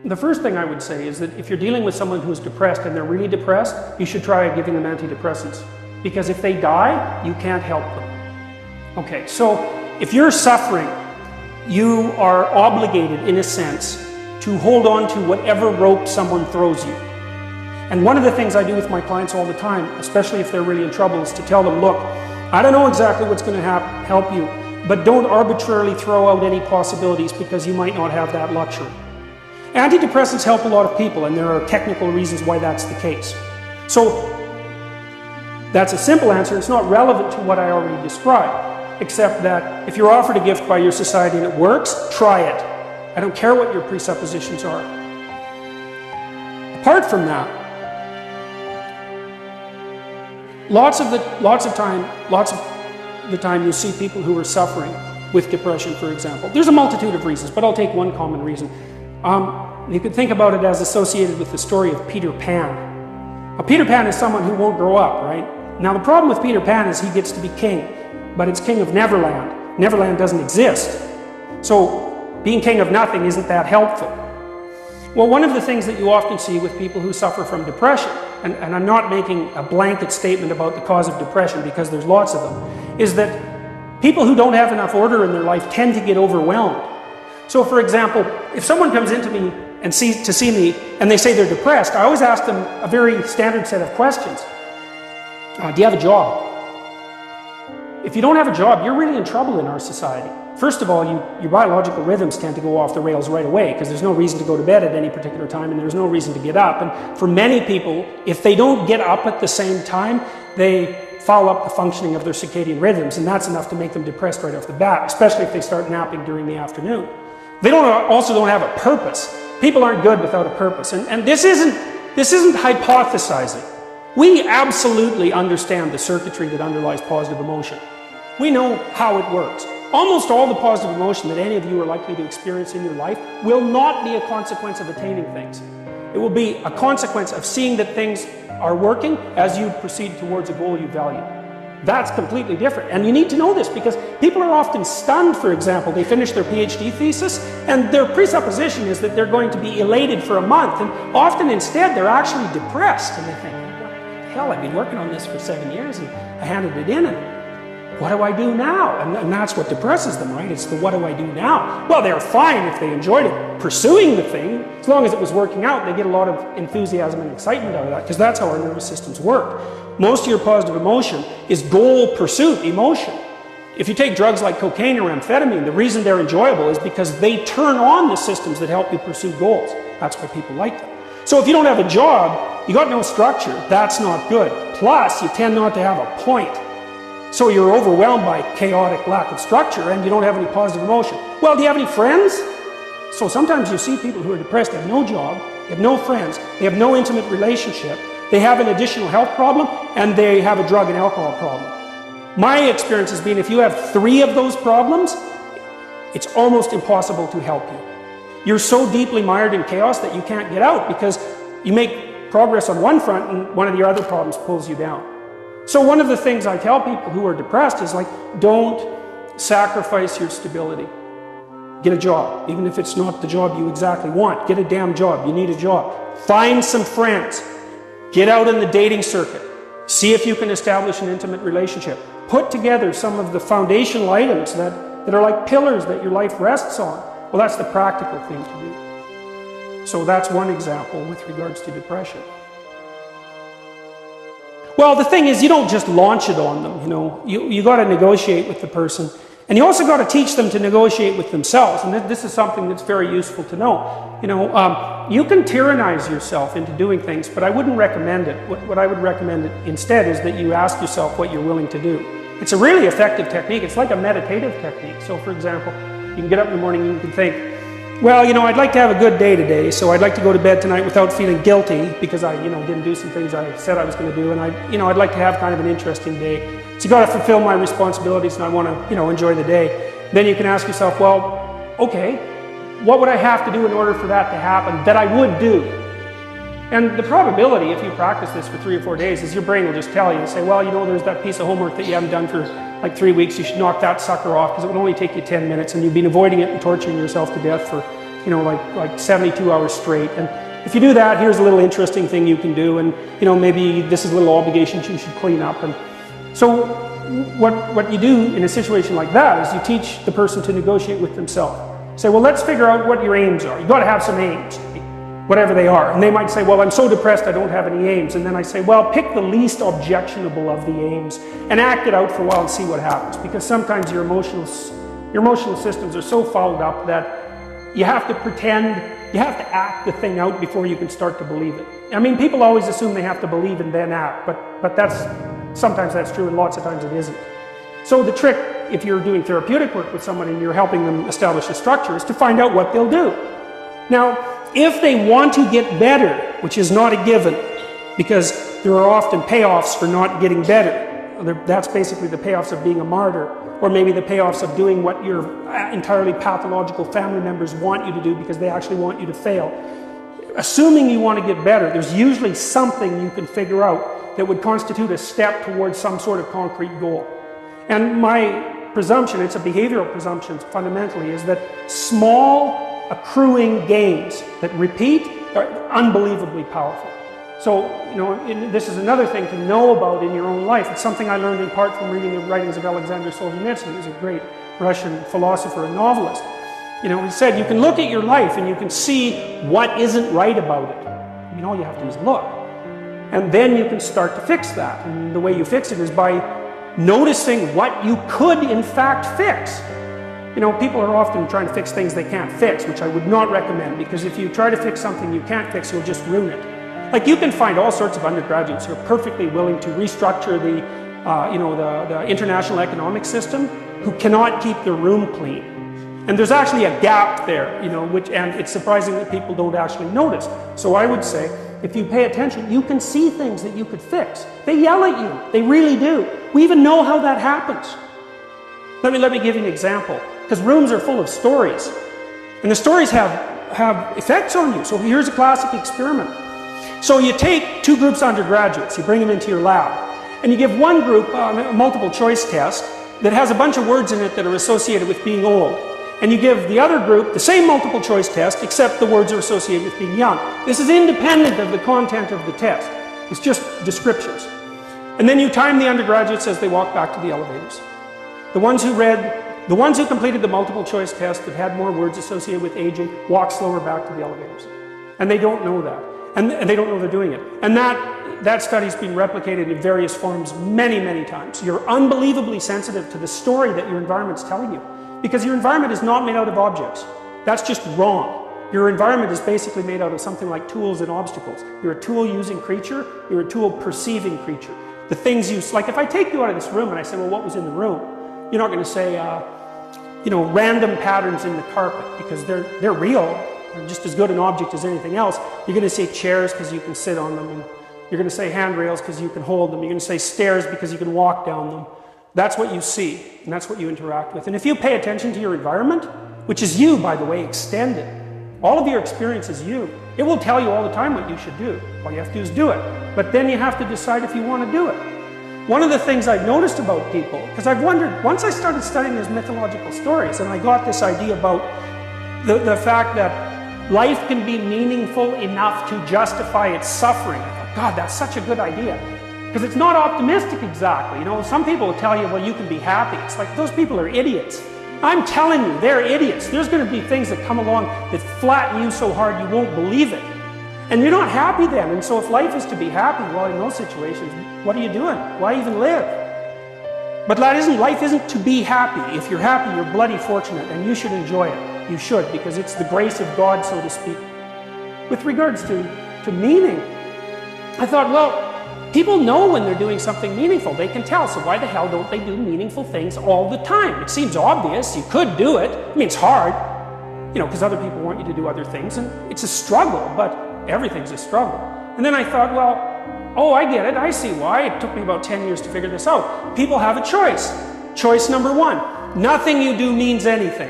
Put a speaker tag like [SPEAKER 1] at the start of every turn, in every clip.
[SPEAKER 1] The first thing I would say is that if you're dealing with someone who's depressed and they're really depressed, you should try giving them antidepressants. Because if they die, you can't help them. Okay, so if you're suffering, you are obligated, in a sense, to hold on to whatever rope someone throws you. And one of the things I do with my clients all the time, especially if they're really in trouble, is to tell them, look, I don't know exactly what's going to help you, but don't arbitrarily throw out any possibilities because you might not have that luxury. Antidepressants help a lot of people, and there are technical reasons why that's the case. So that's a simple answer. It's not relevant to what I already described, except that if you're offered a gift by your society and it works, try it. I don't care what your presuppositions are. Apart from that, lots of the time you see people who are suffering with depression, for example. There's a multitude of reasons, but I'll take one common reason. You could think about it as associated with the story of Peter Pan. Now, Peter Pan is someone who won't grow up, right? Now, the problem with Peter Pan is he gets to be king, but it's king of Neverland. Neverland doesn't exist. So being king of nothing isn't that helpful. Well, one of the things that you often see with people who suffer from depression, and I'm not making a blanket statement about the cause of depression because there's lots of them, is that people who don't have enough order in their life tend to get overwhelmed. So for example, if someone comes into me and to see me and they say they're depressed, I always ask them a very standard set of questions. Do you have a job? If you don't have a job, you're really in trouble in our society. First of all, your biological rhythms tend to go off the rails right away because there's no reason to go to bed at any particular time and there's no reason to get up. And for many people, if they don't get up at the same time, they foul up the functioning of their circadian rhythms, and that's enough to make them depressed right off the bat, especially if they start napping during the afternoon. They also don't have a purpose. People aren't good without a purpose. And this isn't hypothesizing. We absolutely understand the circuitry that underlies positive emotion. We know how it works. Almost all the positive emotion that any of you are likely to experience in your life will not be a consequence of attaining things. It will be a consequence of seeing that things are working as you proceed towards a goal you value. That's completely different. And you need to know this because people are often stunned, for example. They finish their PhD thesis and their presupposition is that they're going to be elated for a month. And often instead they're actually depressed. And they think, what the hell, I've been working on this for 7 years and I handed it in and what do I do now? And that's what depresses them, right? It's the what do I do now? Well, they're fine if they enjoyed it, pursuing the thing. As long as it was working out, they get a lot of enthusiasm and excitement out of that because that's how our nervous systems work. Most of your positive emotion is goal pursuit emotion. If you take drugs like cocaine or amphetamine, the reason they're enjoyable is because they turn on the systems that help you pursue goals. That's why people like them. So if you don't have a job, you got no structure, that's not good. Plus, you tend not to have a point. So you're overwhelmed by chaotic lack of structure and you don't have any positive emotion. Well, do you have any friends? So sometimes you see people who are depressed, they have no job, they have no friends, they have no intimate relationship, they have an additional health problem, and they have a drug and alcohol problem. My experience has been if you have 3 of those problems, it's almost impossible to help you. You're so deeply mired in chaos that you can't get out because you make progress on one front and one of your other problems pulls you down. So one of the things I tell people who are depressed is like, don't sacrifice your stability. Get a job, even if it's not the job you exactly want. Get a damn job, you need a job. Find some friends. Get out in the dating circuit. See if you can establish an intimate relationship. Put together some of the foundational items that are like pillars that your life rests on. Well, that's the practical thing to do. So that's one example with regards to depression. Well, the thing is, you don't just launch it on them, you know. You got to negotiate with the person. And you also got to teach them to negotiate with themselves. And this is something that's very useful to know. You know, you can tyrannize yourself into doing things, but I wouldn't recommend it. What I would recommend instead is that you ask yourself what you're willing to do. It's a really effective technique. It's like a meditative technique. So, for example, you can get up in the morning and you can think, well, you know, I'd like to have a good day today, so I'd like to go to bed tonight without feeling guilty because I, didn't do some things I said I was going to do, and I'd like to have kind of an interesting day. So you got to fulfill my responsibilities, and I want to, enjoy the day. Then you can ask yourself, well, okay, what would I have to do in order for that to happen that I would do? And the probability, if you practice this for 3 or 4 days, is your brain will just tell you and say, well, there's that piece of homework that you haven't done for like 3 weeks. You should knock that sucker off because it would only take you 10 minutes and you've been avoiding it and torturing yourself to death for like 72 hours straight. And if you do that, here's a little interesting thing you can do, and maybe this is a little obligation you should clean up. And so what you do in a situation like that is you teach the person to negotiate with themselves. Say, well, let's figure out what your aims are. You've got to have some aims, whatever they are. And they might say, well, I'm so depressed I don't have any aims. And then I say, well, pick the least objectionable of the aims and act it out for a while and see what happens. Because sometimes your emotional systems are so fouled up that you have to pretend, you have to act the thing out before you can start to believe it. I mean, people always assume they have to believe and then act, but sometimes that's true and lots of times it isn't. So the trick, if you're doing therapeutic work with someone and you're helping them establish a structure, is to find out what they'll do. Now, if they want to get better, which is not a given, because there are often payoffs for not getting better. That's basically the payoffs of being a martyr, or maybe the payoffs of doing what your entirely pathological family members want you to do because they actually want you to fail. Assuming you want to get better, there's usually something you can figure out that would constitute a step towards some sort of concrete goal. And my presumption, it's a behavioral presumption fundamentally, is that small accruing gains that repeat are unbelievably powerful. So, this is another thing to know about in your own life. It's something I learned in part from reading the writings of Alexander Solzhenitsyn, who's a great Russian philosopher and novelist. He said, you can look at your life and you can see what isn't right about it. All you have to do is look. And then you can start to fix that. And the way you fix it is by noticing what you could in fact fix. People are often trying to fix things they can't fix, which I would not recommend, because if you try to fix something you can't fix, you'll just ruin it. Like, you can find all sorts of undergraduates who are perfectly willing to restructure the international economic system, who cannot keep their room clean. And there's actually a gap there, and it's surprising that people don't actually notice. So I would say, if you pay attention, you can see things that you could fix. They yell at you. They really do. We even know how that happens. Let me give you an example. Because rooms are full of stories. And the stories have effects on you. So here's a classic experiment. So you take two groups of undergraduates, you bring them into your lab, and you give one group a multiple choice test that has a bunch of words in it that are associated with being old. And you give the other group the same multiple choice test, except the words are associated with being young. This is independent of the content of the test. It's just descriptions. And then you time the undergraduates as they walk back to the elevators. The ones who completed the multiple choice test that had more words associated with aging walk slower back to the elevators. And they don't know that. And they don't know they're doing it. And that study's been replicated in various forms many, many times. You're unbelievably sensitive to the story that your environment's telling you. Because your environment is not made out of objects. That's just wrong. Your environment is basically made out of something like tools and obstacles. You're a tool-using creature, you're a tool-perceiving creature. The things you, like if I take you out of this room and I say, well, what was in the room? You're not going to say, random patterns in the carpet, because they're real. They're just as good an object as anything else. You're going to say chairs because you can sit on them, and you're going to say handrails because you can hold them. You're going to say stairs because you can walk down them. That's what you see, and that's what you interact with. And if you pay attention to your environment, which is you, by the way, extended, all of your experience is you. It will tell you all the time what you should do. All you have to do is do it. But then you have to decide if you want to do it. One of the things I've noticed about people, because I've wondered, once I started studying these mythological stories, and I got this idea about the fact that life can be meaningful enough to justify its suffering. I thought, God, that's such a good idea. Because it's not optimistic exactly. Some people will tell you, well, you can be happy. It's like, those people are idiots. I'm telling you, they're idiots. There's going to be things that come along that flatten you so hard you won't believe it. And you're not happy then. And so if life is to be happy, well, in those situations, what are you doing? Why even live? But life isn't to be happy. If you're happy, you're bloody fortunate, and you should enjoy it. You should, because it's the grace of God, so to speak. With regards to meaning, I thought, well, people know when they're doing something meaningful. They can tell, so why the hell don't they do meaningful things all the time? It seems obvious. You could do it. I mean, it's hard, because other people want you to do other things, and it's a struggle, but everything's a struggle. And then I thought, well, I get it. I see why. It took me about 10 years to figure this out. People have a choice. Choice number one, nothing you do means anything.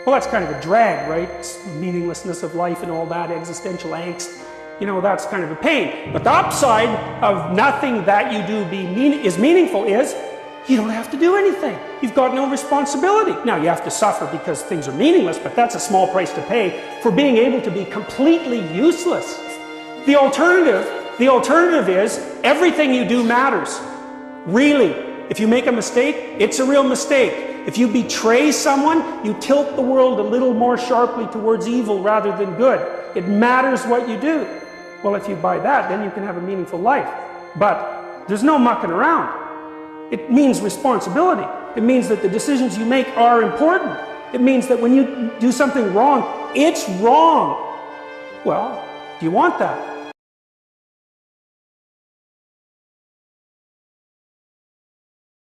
[SPEAKER 1] Well, that's kind of a drag, right? It's meaninglessness of life and all that, existential angst. That's kind of a pain. But the upside of nothing that you do is meaningful is you don't have to do anything. You've got no responsibility. Now, you have to suffer because things are meaningless, but that's a small price to pay for being able to be completely useless. The alternative is everything you do matters. Really. If you make a mistake, it's a real mistake. If you betray someone, you tilt the world a little more sharply towards evil rather than good. It matters what you do. Well, if you buy that, then you can have a meaningful life. But there's no mucking around. It means responsibility. It means that the decisions you make are important. It means that when you do something wrong, it's wrong. Well, do you want that?